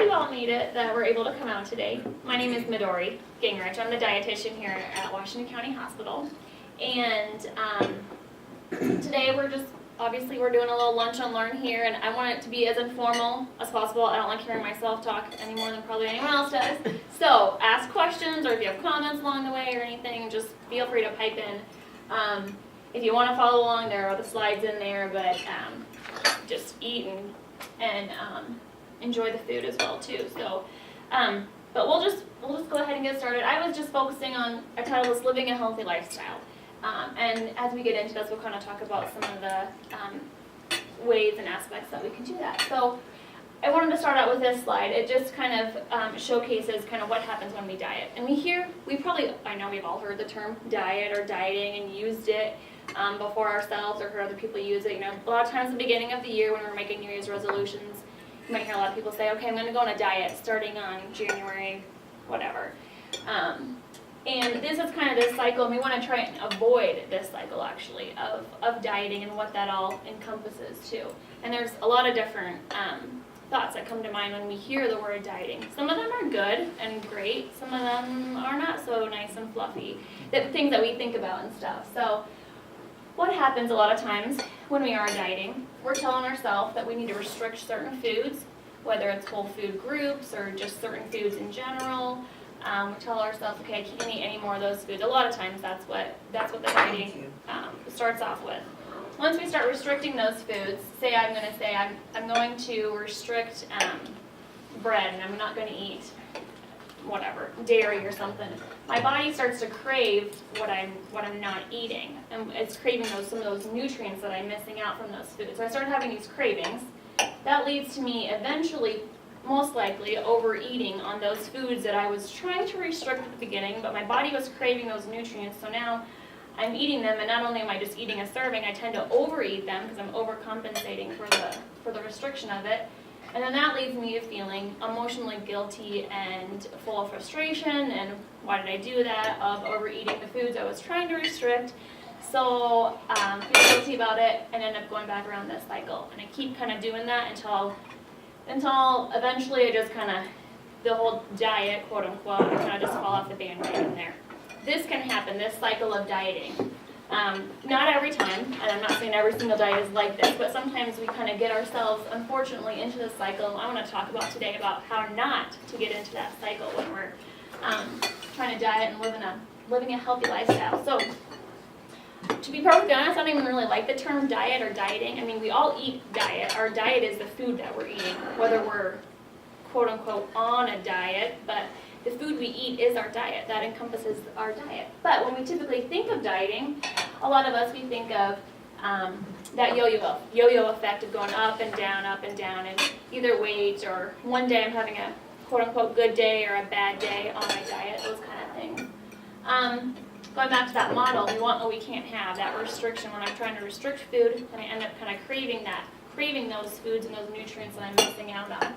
you all made it that were able to come out today. My name is Midori Gingerich. I'm the dietitian here at Washington County Hospital. And today we're doing a little lunch and learn here, and I want it to be as informal as possible. I don't like hearing myself talk any more than probably anyone else does. So ask questions, or if you have comments along the way or anything, just feel free to pipe in. If you want to follow along, there are the slides in there, but just eat and enjoy the food as well too. So, but we'll just go ahead and get started. I was just focusing on, I titled this "Living a Healthy Lifestyle," and as we get into this, we'll kind of talk about some of the ways and aspects that we can do that. So, I wanted to start out with this slide. It just kind of showcases kind of what happens when we diet. And I know we've all heard the term diet or dieting and used it before ourselves or heard other people use it. You know, a lot of times at the beginning of the year when we're making New Year's resolutions, you might hear a lot of people say, okay, I'm going to go on a diet starting on January, whatever. And this is kind of this cycle, and we want to try and avoid this cycle, actually, of dieting and what that all encompasses, too. And there's a lot of different thoughts that come to mind when we hear the word dieting. Some of them are good and great. Some of them are not so nice and fluffy. The things that we think about and stuff. So what happens a lot of times when we are dieting, we're telling ourselves that we need to restrict certain foods, whether it's whole food groups or just certain foods in general. We tell ourselves, okay, I can't eat any more of those foods. A lot of times that's what the dieting starts off with. Once we start restricting those foods, I'm going to restrict bread, and I'm not going to eat whatever, dairy or something. My body starts to crave what I'm not eating, and it's craving some of those nutrients that I'm missing out from those foods. So I started having these cravings. That leads to me eventually, most likely, overeating on those foods that I was trying to restrict at the beginning, but my body was craving those nutrients, so now I'm eating them, and not only am I just eating a serving, I tend to overeat them because I'm overcompensating for the restriction of it. And then that leads me to feeling emotionally guilty and full of frustration, and why did I do that, of overeating the foods I was trying to restrict. So feel guilty about it and end up going back around this cycle. And I keep kind of doing that until eventually I just kind of, the whole diet, quote unquote, I kind of just fall off the bandwagon there. This can happen, this cycle of dieting. Not every time, and I'm not saying every single diet is like this, but sometimes we kind of get ourselves, unfortunately, into this cycle. I want to talk about today about how not to get into that cycle when we're trying to diet and living a healthy lifestyle. So, to be perfectly honest, I don't even really like the term diet or dieting. I mean, we all eat diet. Our diet is the food that we're eating, whether we're, quote unquote, on a diet, but the food we eat is our diet. That encompasses our diet. But when we typically think of dieting, a lot of us, we think of that yo-yo effect of going up and down, and either weight, or one day I'm having a quote-unquote good day or a bad day on my diet, those kind of things. Going back to that model, we want what we can't have, that restriction. When I'm trying to restrict food, and I end up kind of craving those foods and those nutrients that I'm missing out on.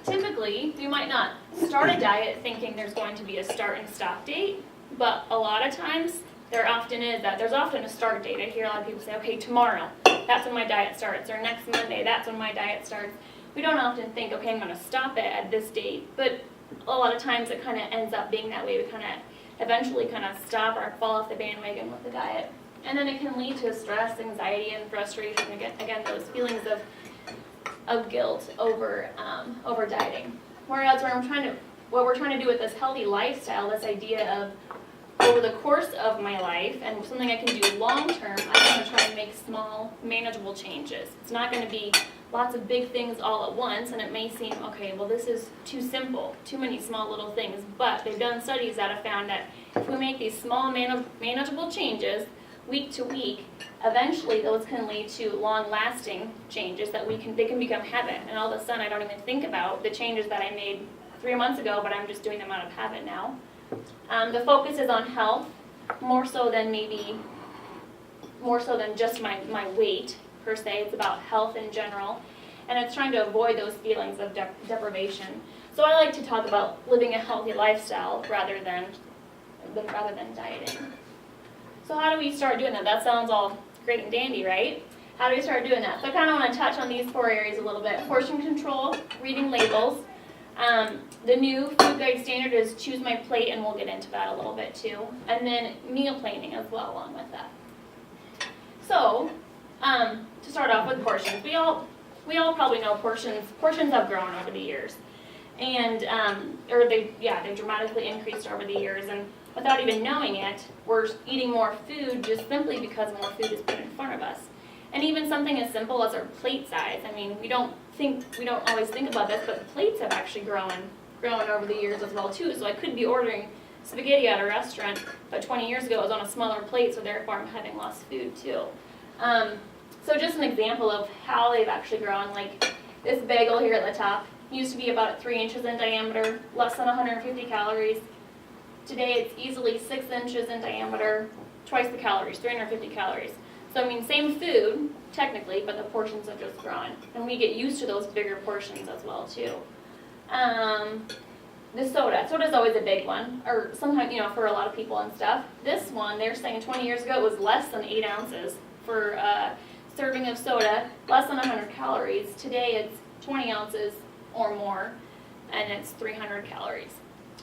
Typically, we might not start a diet thinking there's going to be a start and stop date, but a lot of times there often is that. There's often a start date. I hear a lot of people say, okay, tomorrow, that's when my diet starts, or next Monday, that's when my diet starts. We don't often think, okay, I'm going to stop it at this date, but a lot of times it kind of ends up being that way. We kind of eventually kind of stop or fall off the bandwagon with the diet. And then it can lead to stress, anxiety, and frustration. Again, those feelings of guilt over dieting. Whereas what we're trying to do with this healthy lifestyle, this idea of over the course of my life and something I can do long term, I'm going to try and make small, manageable changes. It's not going to be lots of big things all at once, and it may seem, okay, well, this is too simple, too many small little things. But they've done studies that have found that if we make these small, manageable changes week to week, eventually those can lead to long-lasting changes that they can become habit. And all of a sudden, I don't even think about the changes that I made 3 months ago, but I'm just doing them out of habit now. The focus is on health, more so than just my weight per se. It's about health in general, and it's trying to avoid those feelings of deprivation. So I like to talk about living a healthy lifestyle rather than dieting. So how do we start doing that? That sounds all great and dandy, right? How do we start doing that? So I kind of want to touch on these 4 areas a little bit. Portion control, reading labels, The new food guide standard is choose my plate, and we'll get into that a little bit too. And then meal planning as well along with that. So, to start off with portions, we all probably know portions have grown over the years. And, they've dramatically increased over the years, and without even knowing it, we're eating more food just simply because more food is put in front of us. And even something as simple as our plate size. I mean, we don't always think about this, but plates have actually grown over the years as well too. So I could be ordering spaghetti at a restaurant, but 20 years ago it was on a smaller plate, so therefore I'm having less food too. So just an example of how they've actually grown, like this bagel here at the top used to be about 3 inches in diameter, less than 150 calories. Today it's easily 6 inches in diameter, twice the calories, 350 calories. So I mean, same food, technically, but the portions have just grown. And we get used to those bigger portions as well, too. The soda. Soda's always a big one, or sometimes, for a lot of people and stuff. This one, they're saying 20 years ago it was less than 8 ounces for a serving of soda, less than 100 calories. Today it's 20 ounces or more, and it's 300 calories.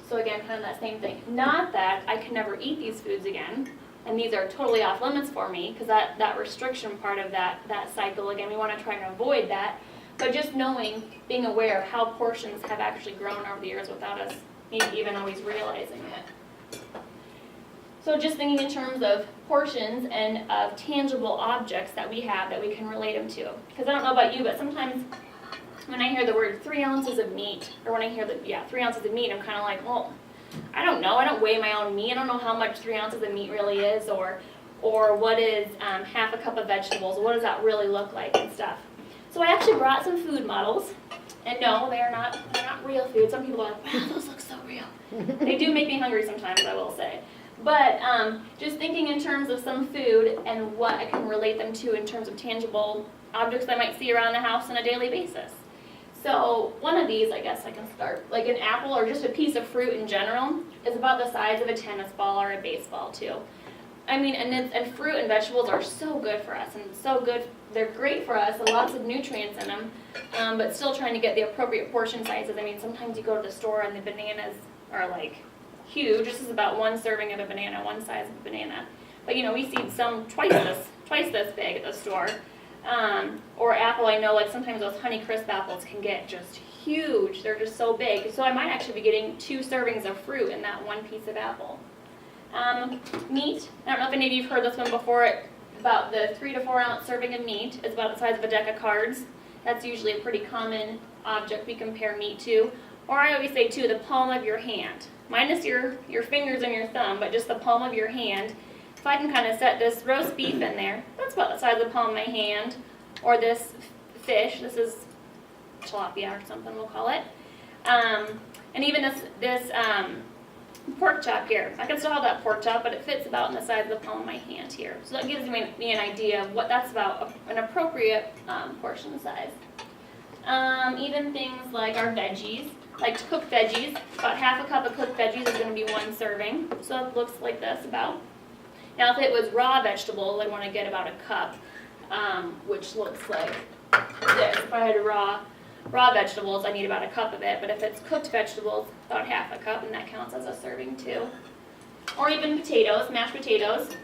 So again, kind of that same thing. Not that I can never eat these foods again, and these are totally off limits for me, because that restriction part of that cycle, again, we want to try and avoid that. But just knowing, being aware of how portions have actually grown over the years without us maybe even always realizing it. So just thinking in terms of portions and of tangible objects that we have that we can relate them to. Because I don't know about you, but sometimes when I hear the word 3 ounces of meat, or when I hear 3 ounces of meat, I'm kind of like, well, I don't know. I don't weigh my own meat. I don't know how much 3 ounces of meat really is, or what is half a cup of vegetables. What does that really look like and stuff. So I actually brought some food models, and no, they're not real food. Some people are like, wow, those look so real. They do make me hungry sometimes, I will say. But just thinking in terms of some food and what I can relate them to in terms of tangible objects I might see around the house on a daily basis. So one of these, I guess I can start, like an apple or just a piece of fruit in general, is about the size of a tennis ball or a baseball too. I mean, and fruit and vegetables are so good for us, and so good, they're great for us, lots of nutrients in them, but still trying to get the appropriate portion sizes. I mean, sometimes you go to the store and the bananas are like huge. This is about 1 serving of a banana, one size of a banana. But we see some twice this big at the store. Or apple, I know like sometimes those Honey Crisp apples can get just huge. They're just so big. So I might actually be getting 2 servings of fruit in that one piece of apple. Meat, I don't know if any of you have heard this one before, about the 3 to 4 ounce serving of meat is about the size of a deck of cards. That's usually a pretty common object we compare meat to. Or I always say too, the palm of your hand. Minus your fingers and your thumb, but just the palm of your hand. If I can kind of set this roast beef in there, that's about the size of the palm of my hand. Or this fish, this is tilapia or something we'll call it. And even this pork chop here. I can still have that pork chop, but it fits about in the size of the palm of my hand here. So that gives me an idea of what that's about, an appropriate portion size. Even things like our veggies, like cooked veggies. About half a cup of cooked veggies is going to be 1 serving. So it looks like this about. Now if it was raw vegetables, I want to get about a cup, which looks like this. If I had raw vegetables, I need about a cup of it, but if it's cooked vegetables, about half a cup, and that counts as a serving too. Or even potatoes, mashed potatoes.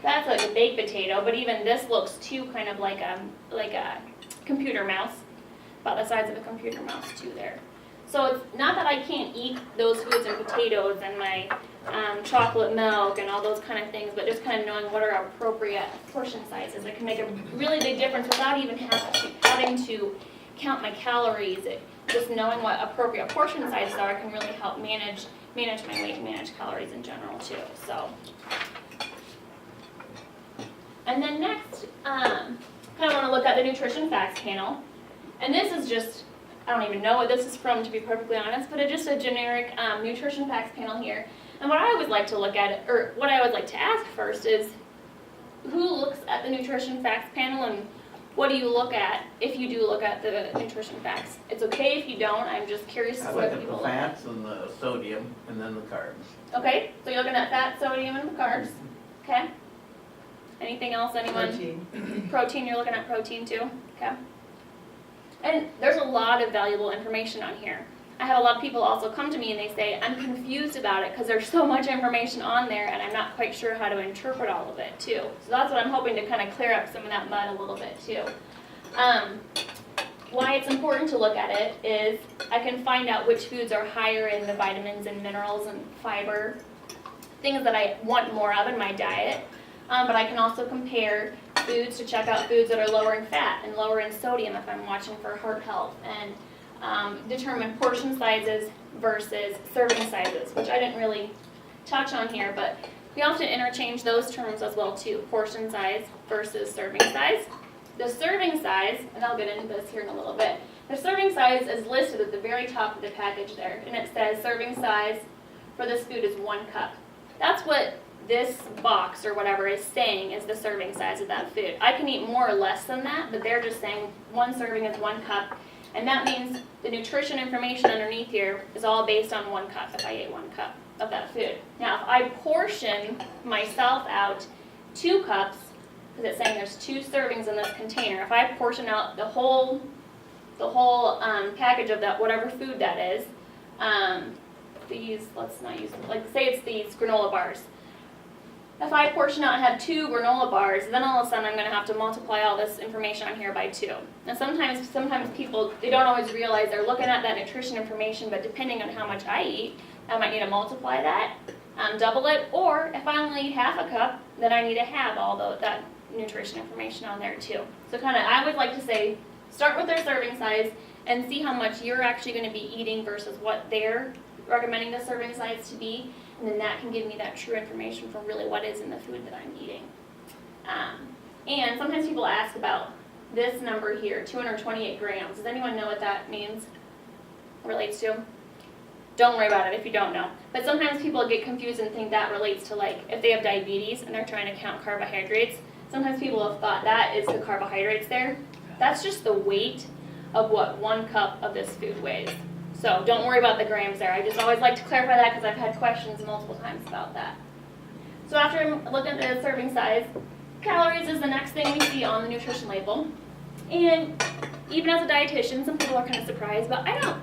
That's like a baked potato, but even this looks too kind of like a computer mouse, about the size of a computer mouse too there. So it's not that I can't eat those foods and potatoes and my chocolate milk and all those kind of things, but just kind of knowing what are appropriate portion sizes. It can make a really big difference without even having to count my calories. Just knowing what appropriate portion sizes are can really help manage my weight and manage calories in general too. So, and then next, kind of want to look at the nutrition facts panel. And this is just, I don't even know what this is from, to be perfectly honest, but it's just a generic nutrition facts panel here. And what I always like to look at, or what I always like to ask first is, who looks at the nutrition facts panel, and what do you look at if you do look at the nutrition facts? It's okay if you don't. I'm just curious I what look people at the fats and the sodium and then the carbs. Okay, so you're looking at fat, sodium, and carbs. Okay. Anything else, anyone? Protein. Protein, you're looking at protein too? Okay. And there's a lot of valuable information on here. I have a lot of people also come to me and they say, I'm confused about it because there's so much information on there and I'm not quite sure how to interpret all of it too. So that's what I'm hoping to kind of clear up some of that mud a little bit too. Why it's important to look at it is I can find out which foods are higher in the vitamins and minerals and fiber, things that I want more of in my diet. But I can also compare foods to check out foods that are lower in fat and lower in sodium if I'm watching for heart health, and determine portion sizes versus serving sizes, which I didn't really touch on here, but we often interchange those terms as well too, portion size versus serving size. The serving size, and I'll get into this here in a little bit, the serving size is listed at the very top of the package there, and it says serving size for this food is 1 cup. That's what this box or whatever is saying is the serving size of that food. I can eat more or less than that, but they're just saying 1 serving is 1 cup, and that means the nutrition information underneath here is all based on 1 cup if I ate 1 cup of that food. Now, if I portion myself out 2 cups, because it's saying there's 2 servings in this container, if I portion out the whole package of that, whatever food that is, let's not use, like say it's these granola bars. If I portion out and have 2 granola bars, then all of a sudden I'm going to have to multiply all this information on here by 2. And sometimes people, they don't always realize they're looking at that nutrition information, but depending on how much I eat, I might need to multiply that, double it, or if I only eat half a cup, then I need to have all that nutrition information on there too. So I would like to say, start with their serving size and see how much you're actually going to be eating versus what they're recommending the serving size to be, and then that can give me that true information for really what is in the food that I'm eating. And sometimes people ask about this number here, 228 grams. Does anyone know what that means, relates to? Don't worry about it if you don't know. But sometimes people get confused and think that relates to, like, if they have diabetes and they're trying to count carbohydrates, sometimes people have thought that is the carbohydrates there. That's just the weight of what 1 cup of this food weighs. So don't worry about the grams there. I just always like to clarify that because I've had questions multiple times about that. So after I'm looking at the serving size, calories is the next thing we see on the nutrition label. And even as a dietitian, some people are kind of surprised, but I don't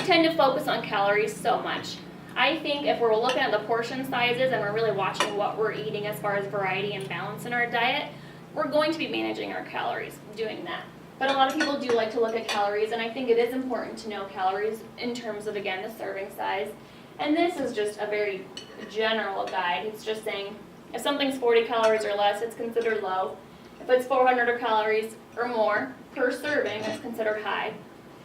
tend to focus on calories so much. I think if we're looking at the portion sizes and we're really watching what we're eating as far as variety and balance in our diet, we're going to be managing our calories doing that. But a lot of people do like to look at calories, and I think it is important to know calories in terms of, again, the serving size. And this is just a very general guide. It's just saying if something's 40 calories or less, it's considered low. If it's 400 calories or more per serving, it's considered high.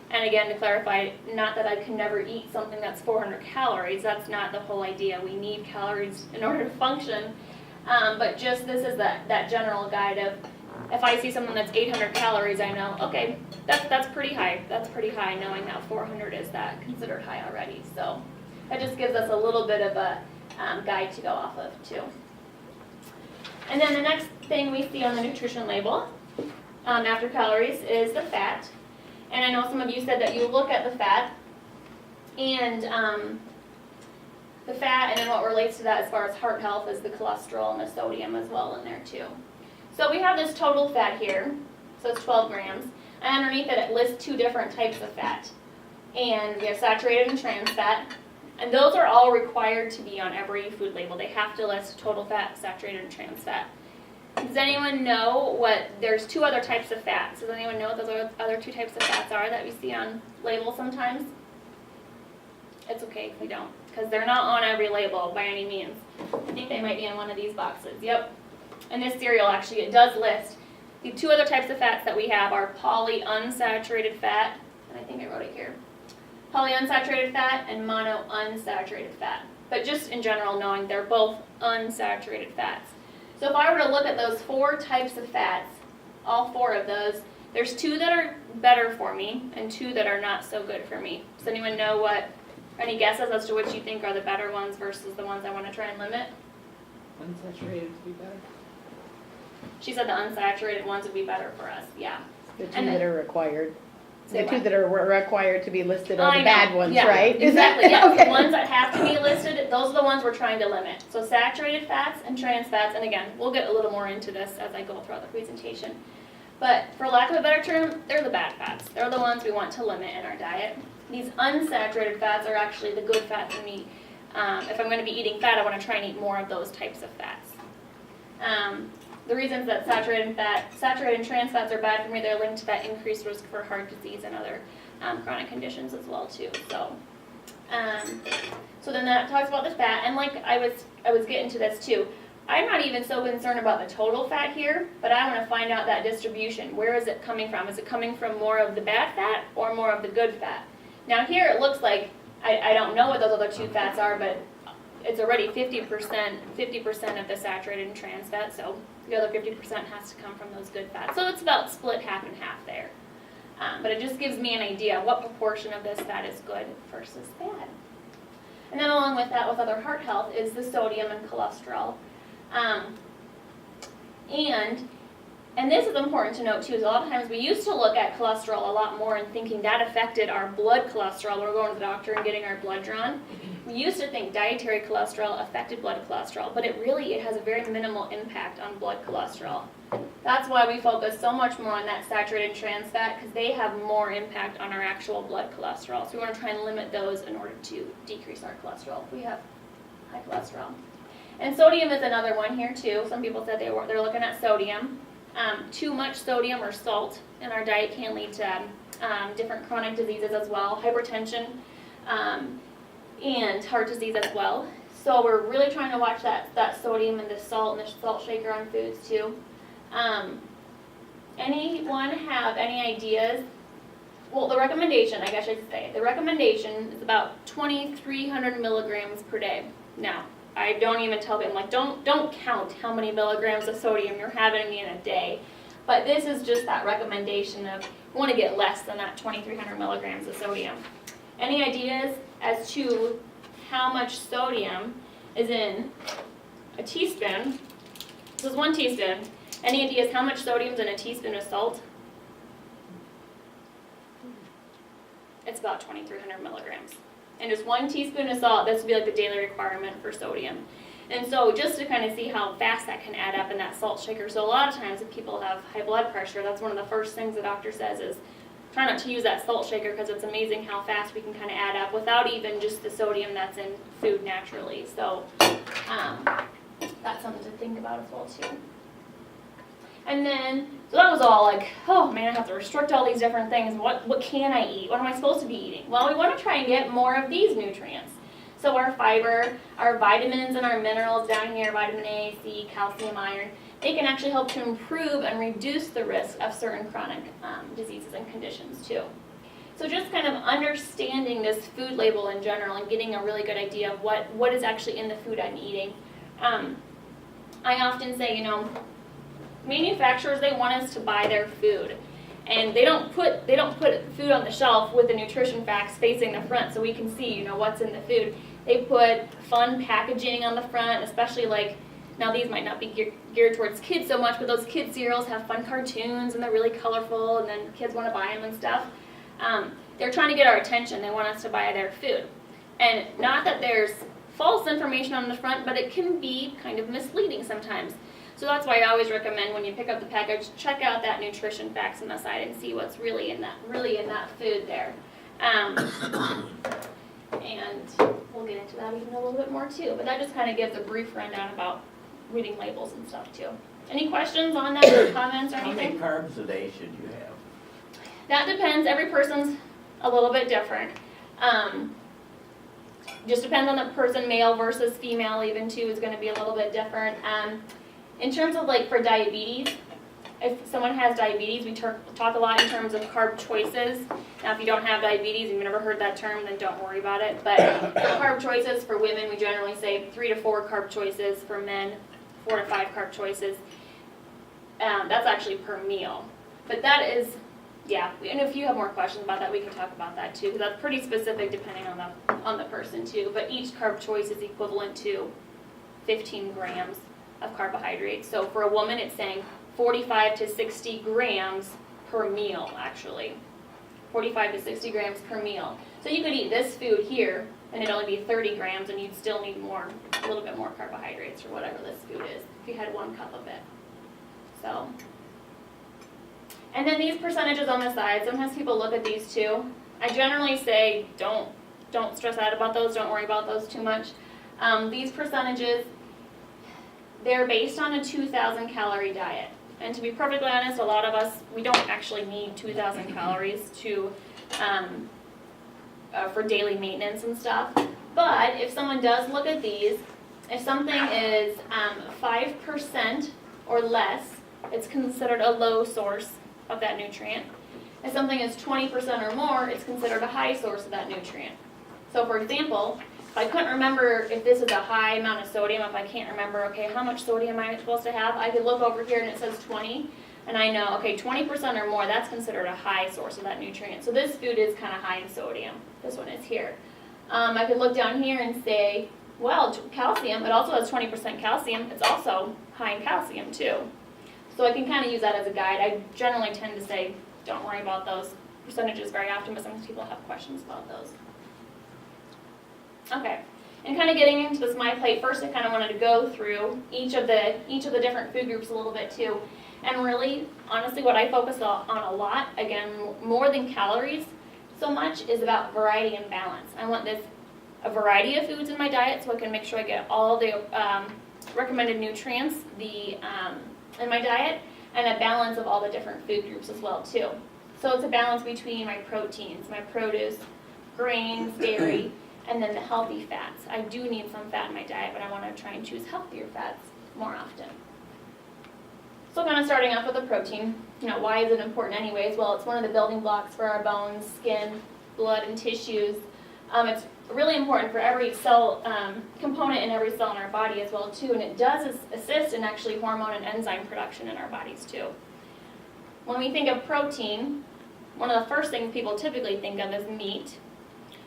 And again, to clarify, not that I can never eat something that's 400 calories. That's not the whole idea. We need calories in order to function. But just this is that general guide of, if I see something that's 800 calories, I know, okay, that's pretty high. That's pretty high, knowing that 400 is that considered high already. So that just gives us a little bit of a guide to go off of too. And then the next thing we see on the nutrition label after calories is the fat. And I know some of you said that you look at the fat and then what relates to that as far as heart health is the cholesterol and the sodium as well in there too. So we have this total fat here, so it's 12 grams, and underneath it lists 2 different types of fat. And we have saturated and trans fat, and those are all required to be on every food label. They have to list total fat, saturated, and trans fat. Does anyone know there's 2 other types of fats? Does anyone know what those other 2 types of fats are that we see on labels sometimes? It's okay if we don't, because they're not on every label by any means. I think they might be in one of these boxes. Yep. And this cereal, actually, it does list the 2 other types of fats that we have are polyunsaturated fat, and I think I wrote it here. Polyunsaturated fat and monounsaturated fat. But just in general, knowing they're both unsaturated fats. So if I were to look at those 4 types of fats, all 4 of those, there's 2 that are better for me and 2 that are not so good for me. Does anyone know any guesses as to which you think are the better ones versus the ones I want to try and limit? Unsaturated would be better. She said the unsaturated ones would be better for us, yeah. The 2 that are required. Say The 2 what? that are required to be listed are I the know. bad ones, Yeah, right? Exactly, yeah. Okay. The ones that have to be listed, those are the ones we're trying to limit. So saturated fats and trans fats, and again, we'll get a little more into this as I go throughout the presentation. But for lack of a better term, they're the bad fats. They're the ones we want to limit in our diet. These unsaturated fats are actually the good fats in meat. If I'm going to be eating fat, I want to try and eat more of those types of fats. The reasons that saturated and trans fats are bad for me, they're linked to that increased risk for heart disease and other chronic conditions as well too. So then that talks about the fat, and like I was getting to this too. I'm not even so concerned about the total fat here, but I want to find out that distribution. Where is it coming from? Is it coming from more of the bad fat or more of the good fat? Now here it looks like, I don't know what those other two fats are, but it's already 50% of the saturated and trans fat, so the other 50% has to come from those good fats. So it's about split half and half there. But it just gives me an idea of what proportion of this fat is good versus bad. And then along with that, with other heart health, is the sodium and cholesterol. And this is important to note too, is a lot of times we used to look at cholesterol a lot more and thinking that affected our blood cholesterol when we're going to the doctor and getting our blood drawn. We used to think dietary cholesterol affected blood cholesterol, but it has a very minimal impact on blood cholesterol. That's why we focus so much more on that saturated trans fat, because they have more impact on our actual blood cholesterol. So we want to try and limit those in order to decrease our cholesterol if we have high cholesterol. And sodium is another one here too. Some people said they're looking at sodium. Too much sodium or salt in our diet can lead to different chronic diseases as well, hypertension, and heart disease as well. So we're really trying to watch that sodium and the salt and the salt shaker on foods too. Anyone have any ideas? Well, the recommendation, I guess I should say, the recommendation is about 2,300 milligrams per day. Now, I don't even tell them, like, don't count how many milligrams of sodium you're having in a day. But this is just that recommendation of, you want to get less than that 2,300 milligrams of sodium. Any ideas as to how much sodium is in a teaspoon? This is 1 teaspoon. Any ideas how much sodium is in a teaspoon of salt? It's about 2,300 milligrams. And just 1 teaspoon of salt, this would be like the daily requirement for sodium. And so just to kind of see how fast that can add up in that salt shaker. So a lot of times if people have high blood pressure, that's one of the first things the doctor says is try not to use that salt shaker, because it's amazing how fast we can kind of add up without even just the sodium that's in food naturally. So that's something to think about as well too. And then, so that was all like, oh man, I have to restrict all these different things. What can I eat? What am I supposed to be eating? Well, we want to try and get more of these nutrients. So our fiber, our vitamins and our minerals down here, vitamin A, C, calcium, iron, they can actually help to improve and reduce the risk of certain chronic diseases and conditions too. So just kind of understanding this food label in general and getting a really good idea of what is actually in the food I'm eating. I often say, manufacturers, they want us to buy their food, and they don't put food on the shelf with the nutrition facts facing the front so we can see what's in the food. They put fun packaging on the front, especially like, now these might not be geared towards kids so much, but those kid cereals have fun cartoons and they're really colorful, and then kids want to buy them and stuff. They're trying to get our attention. They want us to buy their food, and not that there's false information on the front, but it can be kind of misleading sometimes. So that's why I always recommend when you pick up the package, check out that nutrition facts on the side and see what's really in that food there. And we'll get into that even a little bit more too. But that just kind of gives a brief rundown about reading labels and stuff too. Any questions on that or comments or How anything? many carbs a day should you have? That depends. Every person's a little bit different. Just depends on the person, male versus female even too is going to be a little bit different. In terms of like for diabetes, if someone has diabetes, we talk a lot in terms of carb choices. Now if you don't have diabetes, you've never heard that term, then don't worry about it. But for carb choices for women, we generally say 3 to 4 carb choices. For men, 4 to 5 carb choices. That's actually per meal. But that is, yeah, and if you have more questions about that, we can talk about that too, because that's pretty specific depending on the person too. But each carb choice is equivalent to 15 grams of carbohydrates. So for a woman, it's saying 45 to 60 grams per meal, actually. 45 to 60 grams per meal. So you could eat this food here, and it'd only be 30 grams, and you'd still need a little bit more carbohydrates or whatever this food is, if you had 1 cup of it. So, And then these percentages on the side, sometimes people look at these too. I generally say don't stress out about those, don't worry about those too much. These percentages, they're based on a 2,000 calorie diet. And to be perfectly honest, a lot of us, we don't actually need 2,000 calories to, for daily maintenance and stuff. But if someone does look at these, if something is 5% or less, it's considered a low source of that nutrient. If something is 20% or more, it's considered a high source of that nutrient. So for example, if I couldn't remember if this is a high amount of sodium, if I can't remember, okay, how much sodium am I supposed to have, I could look over here and it says 20, and I know, okay, 20% or more, that's considered a high source of that nutrient. So this food is kind of high in sodium. This one is here. I could look down here and say, well, calcium, it also has 20% calcium. It's also high in calcium too. So I can kind of use that as a guide. I generally tend to say, don't worry about those percentages very often, but sometimes people have questions about those. Okay, and kind of getting into this My Plate, first I kind of wanted to go through each of the different food groups a little bit too. And really, honestly, what I focus on a lot, again, more than calories so much, is about variety and balance. I want a variety of foods in my diet so I can make sure I get all the recommended nutrients in my diet, and a balance of all the different food groups as well too. So it's a balance between my proteins, my produce, grains, dairy, and then the healthy fats. I do need some fat in my diet, but I want to try and choose healthier fats more often. So kind of starting off with the protein, why is it important anyways? Well, it's one of the building blocks for our bones, skin, blood, and tissues. It's really important for every cell component in every cell in our body as well too, and it does assist in actually hormone and enzyme production in our bodies too. When we think of protein, one of the first things people typically think of is meat.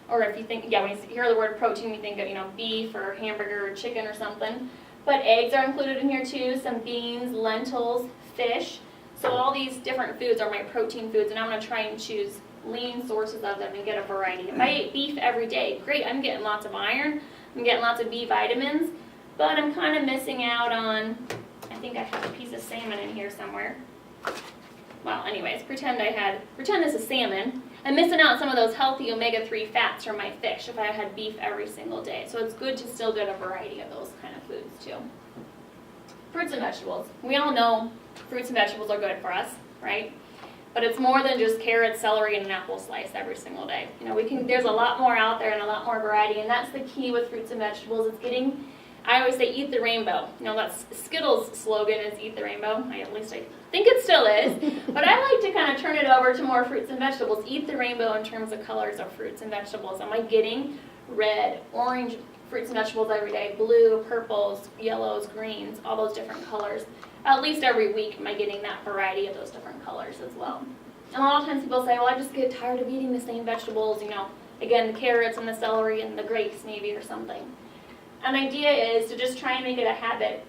Or if you think, when you hear the word protein, you think of, beef or hamburger or chicken or something. But eggs are included in here too, some beans, lentils, fish. So all these different foods are my protein foods, and I'm going to try and choose lean sources of them and get a variety. If I ate beef every day, great, I'm getting lots of iron, I'm getting lots of B vitamins, but I'm kind of missing out on, I think I have a piece of salmon in here somewhere. Well, anyways, pretend this is salmon. I'm missing out on some of those healthy omega-3 fats from my fish if I had beef every single day. So it's good to still get a variety of those kind of foods too. Fruits and vegetables. We all know fruits and vegetables are good for us, right? But it's more than just carrots, celery, and an apple slice every single day. There's a lot more out there and a lot more variety, and that's the key with fruits and vegetables. It's getting, I always say, eat the rainbow. That's Skittles' slogan is eat the rainbow. At least I think it still is. But I like to kind of turn it over to more fruits and vegetables. Eat the rainbow in terms of colors of fruits and vegetables. Am I getting red, orange fruits and vegetables every day, blue, purples, yellows, greens, all those different colors? At least every week am I getting that variety of those different colors as well. And a lot of times people say, well, I just get tired of eating the same vegetables, again, the carrots and the celery and the grapes maybe or something. An idea is to just try and make it a habit.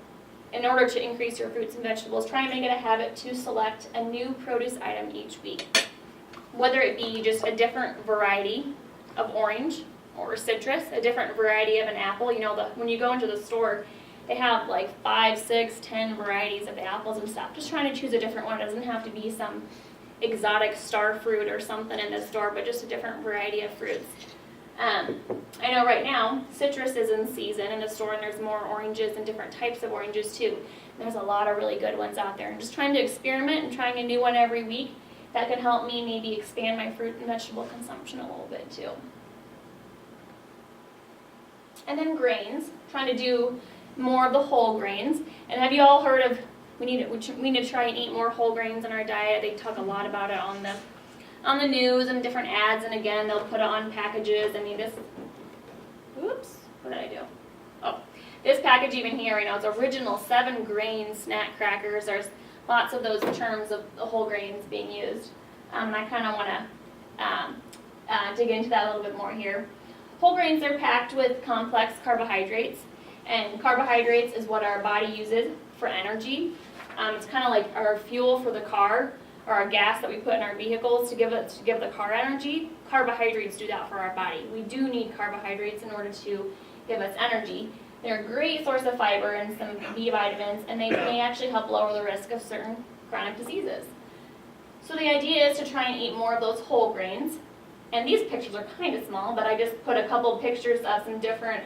In order to increase your fruits and vegetables, try and make it a habit to select a new produce item each week. Whether it be just a different variety of orange or citrus, a different variety of an apple. When you go into the store, they have like 5, 6, 10 varieties of apples and stuff. Just trying to choose a different one. It doesn't have to be some exotic star fruit or something in the store, but just a different variety of fruits. I know right now, citrus is in season in the store, and there's more oranges and different types of oranges too. There's a lot of really good ones out there. And just trying to experiment and trying a new one every week, that can help me maybe expand my fruit and vegetable consumption a little bit too. And then grains, trying to do more of the whole grains. And have you all heard of, we need to try and eat more whole grains in our diet. They talk a lot about it on the news and different ads, and again, they'll put it on packages. Oops, what did I do? Oh, this package even here, it's original 7 grain snack crackers. There's lots of those terms of the whole grains being used. And I kind of want to dig into that a little bit more here. Whole grains are packed with complex carbohydrates, and carbohydrates is what our body uses for energy. It's kind of like our fuel for the car, or our gas that we put in our vehicles to give the car energy. Carbohydrates do that for our body. We do need carbohydrates in order to give us energy. They're a great source of fiber and some B vitamins, and they may actually help lower the risk of certain chronic diseases. So the idea is to try and eat more of those whole grains. And these pictures are kind of small, but I just put a couple pictures of some different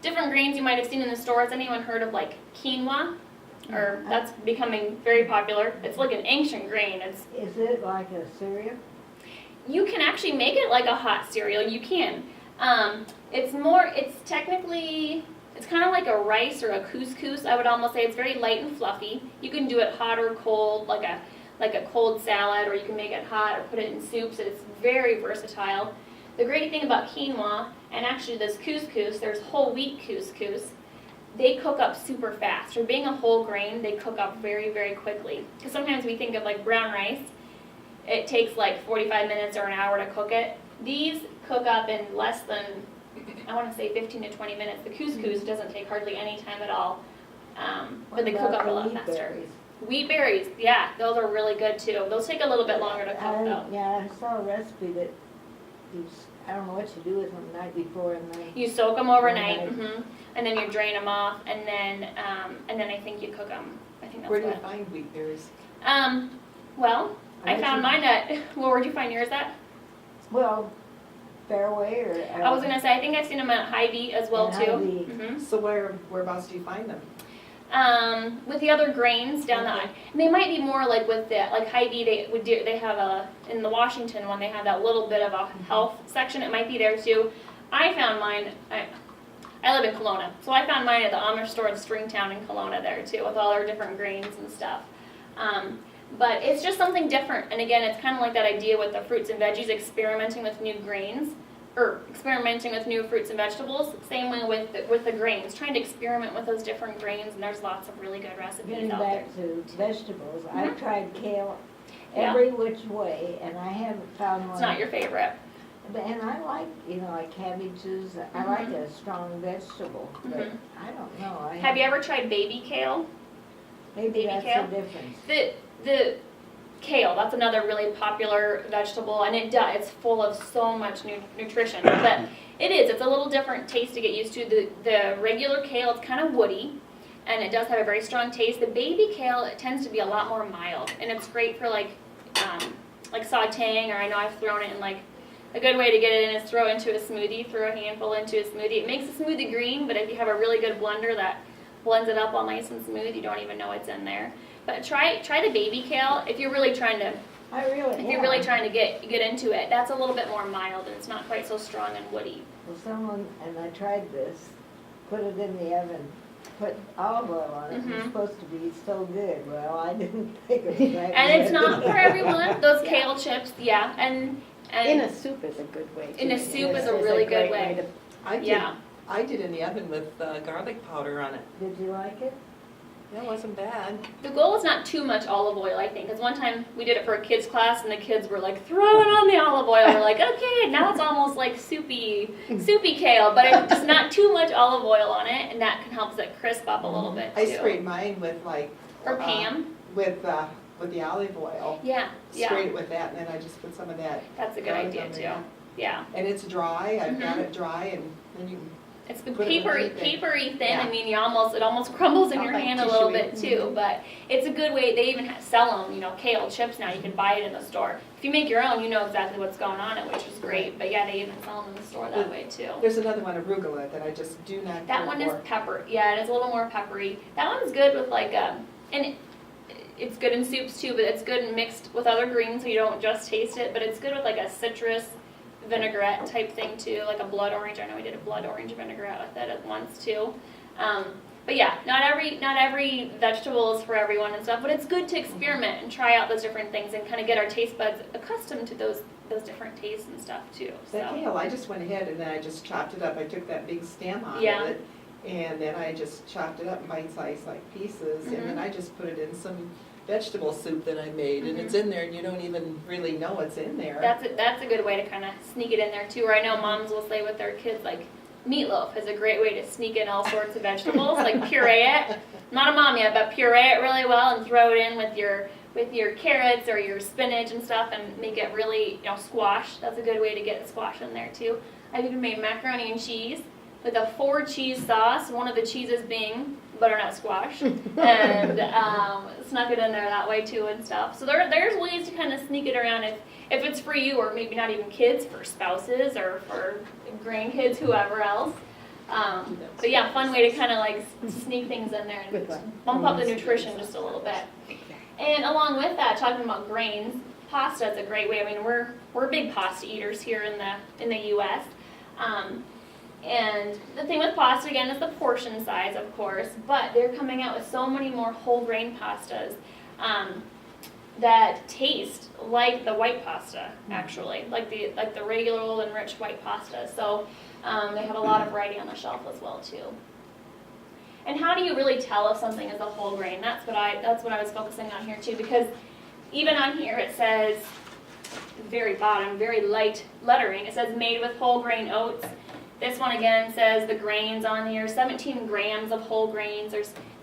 different grains you might have seen in the stores. Anyone heard of like quinoa? Or that's becoming very popular. It's like an ancient grain. Is it like a cereal? You can actually make it like a hot cereal. You can. It's technically, it's kind of like a rice or a couscous. I would almost say it's very light and fluffy. You can do it hot or cold, like a cold salad, or you can make it hot or put it in soups. It's very versatile. The great thing about quinoa, and actually this couscous, there's whole wheat couscous. They cook up super fast. For being a whole grain, they cook up very, very quickly. Because sometimes we think of like brown rice, it takes like 45 minutes or an hour to cook it. These cook up in less than, I want to say 15 to 20 minutes. The couscous doesn't take hardly any time at all, but they cook up a lot faster. Wheat berries, yeah, those are really good too. Those take a little bit longer to cook though. Yeah, I saw a recipe that I don't know what you do with them the night before and then. You soak them overnight, and then you drain them off, and then I think you cook them. I think that's Where do you what. find wheat berries? Well, I found mine at. Well, where'd you find yours at? Well, Fairway or. I was gonna say I think I've seen them at Hy-Vee as well At too. Hy-Vee. Mhm. So whereabouts do you find them? With the other grains down the Okay. aisle. And they might be more like with the, like Hy-Vee, they have in the Washington one, they have that little bit of a health section. It might be there too. I found mine, I live in Kelowna, so I found mine at the Amish store in Stringtown in Kelowna there too, with all their different grains and stuff. But it's just something different. And again, it's kind of like that idea with the fruits and veggies, experimenting with new grains. Or experimenting with new fruits and vegetables. Same way with the grains, trying to experiment with those different grains, and there's lots of really good recipes Getting out there. back to vegetables, I've tried kale Yeah. every which way and I haven't found one. It's not your favorite. And I like, like cabbages, I like a strong vegetable, but I don't know. Have you ever tried baby kale? Maybe baby that's kale? the difference. The kale, that's another really popular vegetable, and it's full of so much nutrition. But it's a little different taste to get used to. The regular kale, it's kind of woody, and it does have a very strong taste. The baby kale, it tends to be a lot more mild, and it's great for like sauteing, or I know I've thrown it in like, a good way to get it in is throw it into a smoothie, throw a handful into a smoothie. It makes the smoothie green, but if you have a really good blender that blends it up all nice and smooth, you don't even know it's in there. But try the baby kale if you're really trying to you're really trying to get into it. That's a little bit more mild, and it's not quite so strong and woody. Well, and I tried this, put it in the oven, put olive oil on it. It's supposed to be so good. Well, I didn't think it was that And it's good. not for everyone. Those kale chips, yeah, and In a soup is a good way. In a too. soup is a It's really great good way. to- I did in the oven with garlic powder on it. Did you like it? That wasn't bad. the goal is not too much olive oil, I think. Because one time we did it for a kids class, and the kids were like throwing on the olive oil. We're like, okay, now it's almost like soupy kale, but it's just not too much olive oil on it, and that can help it crisp up a little bit too. I sprayed mine with Or Pam. with the olive oil. Yeah, Sprayed it with that, and then I just put some of that. That's a good garlic idea on too. there. Yeah. And it's dry. I've got it dry, and then you. It's the Put it in papery thin. Yeah. I mean, it almost crumbles in Not your like hand a little tissue-y. bit too. But it's a good way. They even sell them, kale chips now. You can buy it in the store. If you make your own, you know exactly what's going on, which is great. But yeah, they even sell them in the store that way too. There's another one, arugula, that I just do not That care one for. is pepper. Yeah, it is a little more peppery. That one's good with and it's good in soups too. But it's good mixed with other greens, so you don't just taste it. But it's good with like a citrus vinaigrette type thing too, like a blood orange. I know we did a blood orange vinaigrette with it at once too. But yeah, not every vegetable is for everyone and stuff. But it's good to experiment and try out those different things and kind of get our taste buds accustomed to those different tastes and stuff too. That So kale, I just went ahead and then I just chopped it up. I took that big stem out Yeah. of it, and then I just chopped it up in bite-sized pieces, and then I just put it in some vegetable soup that I made, and it's in there, and you don't even really know it's in there. that's a good way to kind of sneak it in there too. Or I know moms will say with their kids like meatloaf is a great way to sneak in all sorts of vegetables, like puree it. I'm not a mom yet, but puree it really well and throw it in with your carrots or your spinach and stuff, and make it really squash. That's a good way to get squash in there too. I've even made macaroni and cheese with a 4-cheese sauce. One of the cheeses being butternut squash, and snuck it in there that way too and stuff. So there's ways to kind of sneak it around if it's for you, or maybe not even kids, for spouses or for grandkids, whoever else. But yeah, fun way to kind of like sneak things in there Good and one. bump up the nutrition just a little bit. And along with that, talking about grains, pasta is a great way. I mean, we're big pasta eaters here in the U.S. And the thing with pasta, again, is the portion size, of course, but they're coming out with so many more whole grain pastas that taste like the white pasta, actually, like the regular old enriched white pasta. So they have a lot of variety on the shelf as well, too. And how do you really tell if something is a whole grain? That's what I was focusing on here, too, because even on here it says, very bottom, very light lettering, it says made with whole grain oats. This one again says the grains on here, 17 grams of whole grains.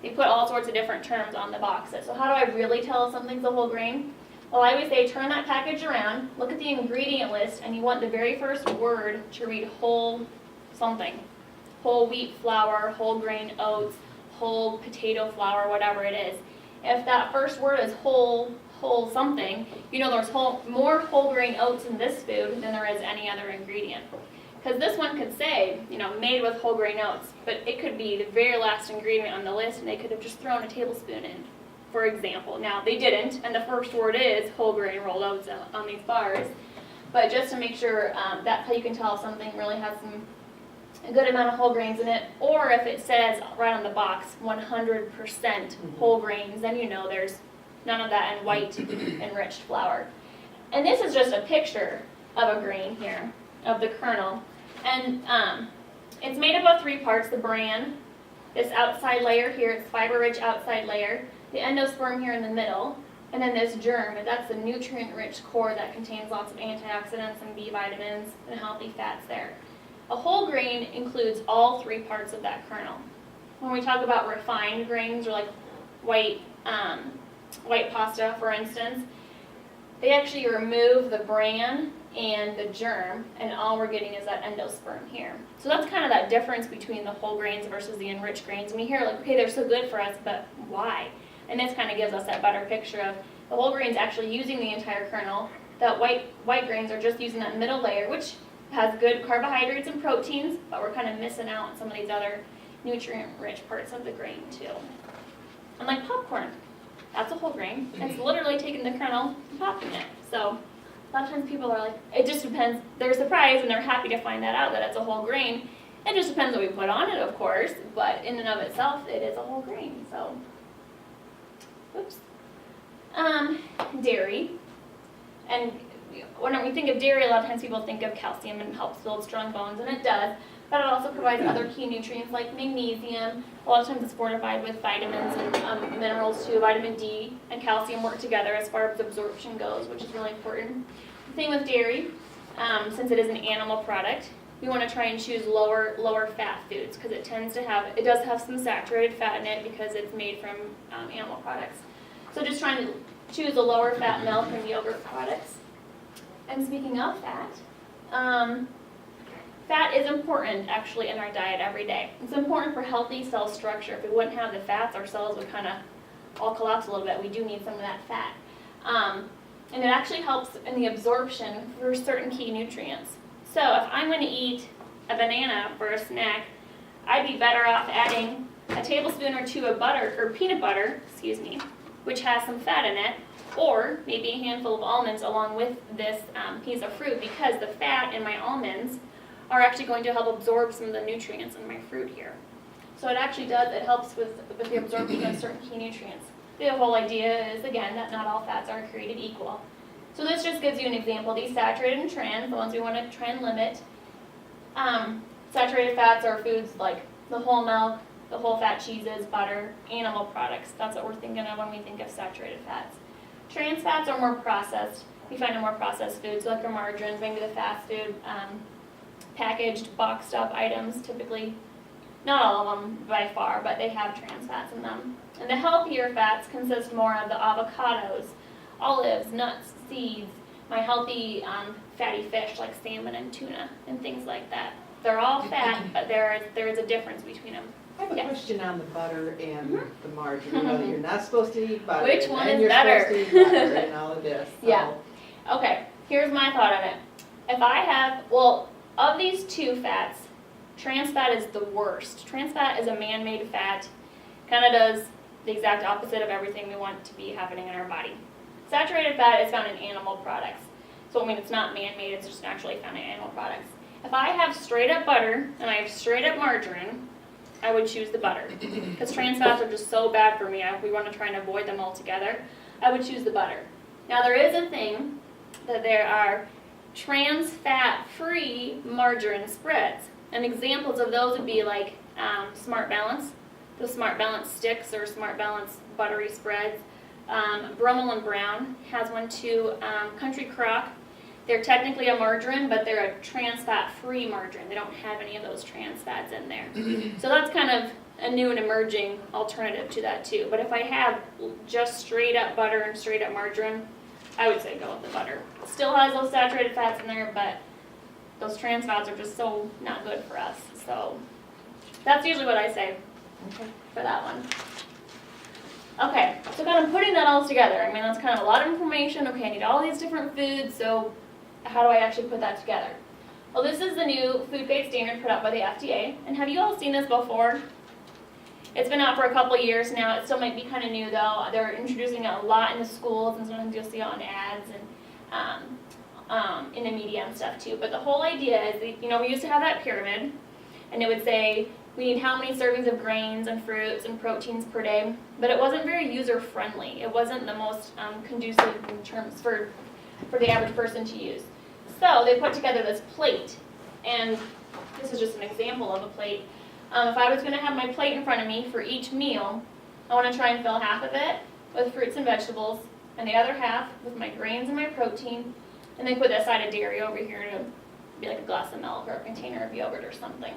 They put all sorts of different terms on the boxes. So how do I really tell if something's a whole grain? Well, I always say turn that package around, look at the ingredient list, and you want the very first word to read whole something. Whole wheat flour, whole grain oats, whole potato flour, whatever it is. If that first word is whole something, you know there's more whole grain oats in this food than there is any other ingredient. Because this one could say, made with whole grain oats, but it could be the very last ingredient on the list, and they could have just thrown a tablespoon in, for example. Now, they didn't, and the first word is whole grain rolled oats on these bars. But just to make sure, that's how you can tell if something really has a good amount of whole grains in it, or if it says right on the box 100% whole grains, then you know there's none of that in white enriched flour. And this is just a picture of a grain here, of the kernel. And it's made up of 3 parts: the bran, this outside layer here, it's fiber-rich outside layer, the endosperm here in the middle, and then this germ, and that's the nutrient-rich core that contains lots of antioxidants and B vitamins and healthy fats there. A whole grain includes all 3 parts of that kernel. When we talk about refined grains, or like white pasta, for instance, they actually remove the bran and the germ, and all we're getting is that endosperm here. So that's kind of that difference between the whole grains versus the enriched grains. And we hear like, okay, they're so good for us, but why? And this kind of gives us that better picture of the whole grains actually using the entire kernel. That white grains are just using that middle layer, which has good carbohydrates and proteins, but we're kind of missing out on some of these other nutrient-rich parts of the grain too. And like popcorn, that's a whole grain. It's literally taking the kernel and popping it. So a lot of times people are like, it just depends. They're surprised and they're happy to find that out, that it's a whole grain. It just depends what we put on it, of course, but in and of itself, it is a whole grain. So, oops. Dairy. And when we think of dairy, a lot of times people think of calcium and helps build strong bones, and it does. But it also provides other key nutrients like magnesium. A lot of times it's fortified with vitamins and minerals too. Vitamin D and calcium work together as far as absorption goes, which is really important. The thing with dairy, since it is an animal product, we want to try and choose lower fat foods, because it does have some saturated fat in it because it's made from animal products. So just trying to choose a lower fat milk and yogurt products. And speaking of fat, fat is important actually in our diet every day. It's important for healthy cell structure. If we wouldn't have the fats, our cells would kind of all collapse a little bit. We do need some of that fat. And it actually helps in the absorption for certain key nutrients. So if I'm going to eat a banana for a snack, I'd be better off adding a tablespoon or 2 of butter, or peanut butter, which has some fat in it, or maybe a handful of almonds along with this piece of fruit, because the fat in my almonds are actually going to help absorb some of the nutrients in my fruit here. So it actually does, it helps with the absorption of certain key nutrients. The whole idea is, again, that not all fats are created equal. So this just gives you an example. These saturated and trans, the ones we want to try and limit. Saturated fats are foods like the whole milk, the whole fat cheeses, butter, animal products. That's what we're thinking of when we think of saturated fats. Trans fats are more processed. We find in more processed foods like our margarines, maybe the fast food, packaged, boxed up items, typically. Not all of them by far, but they have trans fats in them. And the healthier fats consist more of the avocados, olives, nuts, seeds, my healthy fatty fish like salmon and tuna and things like that. They're all fat, but there is a difference between them. I have a Yes. question on the butter and Mhm. the margarine. You know, that you're not supposed to eat butter. Which and one then is you're better? supposed to eat butter and all of this. So, Yeah. Okay, here's my thought on it. If I have, well, of these two fats, trans fat is the worst. Trans fat is a man-made fat, kind of does the exact opposite of everything we want to be happening in our body. Saturated fat is found in animal products. So, I mean, it's not man-made, it's just naturally found in animal products. If I have straight up butter and I have straight up margarine, I would choose the butter. Because trans fats are just so bad for me, we want to try and avoid them altogether. I would choose the butter. Now, there is a thing that there are trans fat free margarine spreads. And examples of those would be like Smart Balance, the Smart Balance sticks or Smart Balance buttery spreads. Brummel and Brown has one too. Country Crock, they're technically a margarine, but they're a trans fat free margarine. They don't have any of those trans fats in there. So that's kind of a new and emerging alternative to that too. But if I have just straight up butter and straight up margarine, I would say go with the butter. It still has those saturated fats in there, but those trans fats are just so not good for us. So that's usually what I say for that one. Okay, so kind of putting that all together. I mean, that's kind of a lot of information. Okay, I need all these different foods, so how do I actually put that together? Well, this is the new food grade standard put out by the FDA. And have you all seen this before? It's been out for a couple years now. It still might be kind of new though. They're introducing it a lot in the schools, and sometimes you'll see it on ads and in the media and stuff too. But the whole idea is that, you know, we used to have that pyramid, and it would say we need how many servings of grains and fruits and proteins per day, but it wasn't very user friendly. It wasn't the most conducive in terms for the average person to use. So they put together this plate, and this is just an example of a plate. If I was going to have my plate in front of me for each meal, I want to try and fill half of it with fruits and vegetables, and the other half with my grains and my protein, and they put that side of dairy over here to be like a glass of milk or a container of yogurt or something.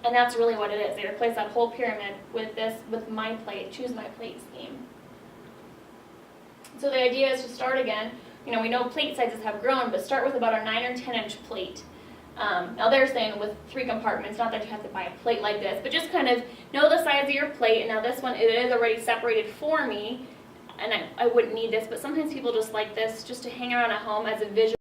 And that's really what it is. They replace that whole pyramid with my plate, choose my plate scheme. So the idea is to start again. You know, we know plate sizes have grown, but start with about a 9 or 10 inch plate. Now they're saying with 3 compartments, not that you have to buy a plate like this, but just kind of know the size of your plate. And now this one, it is already separated for me, and I wouldn't need this, but sometimes people just like this just to hang around at home as a visual.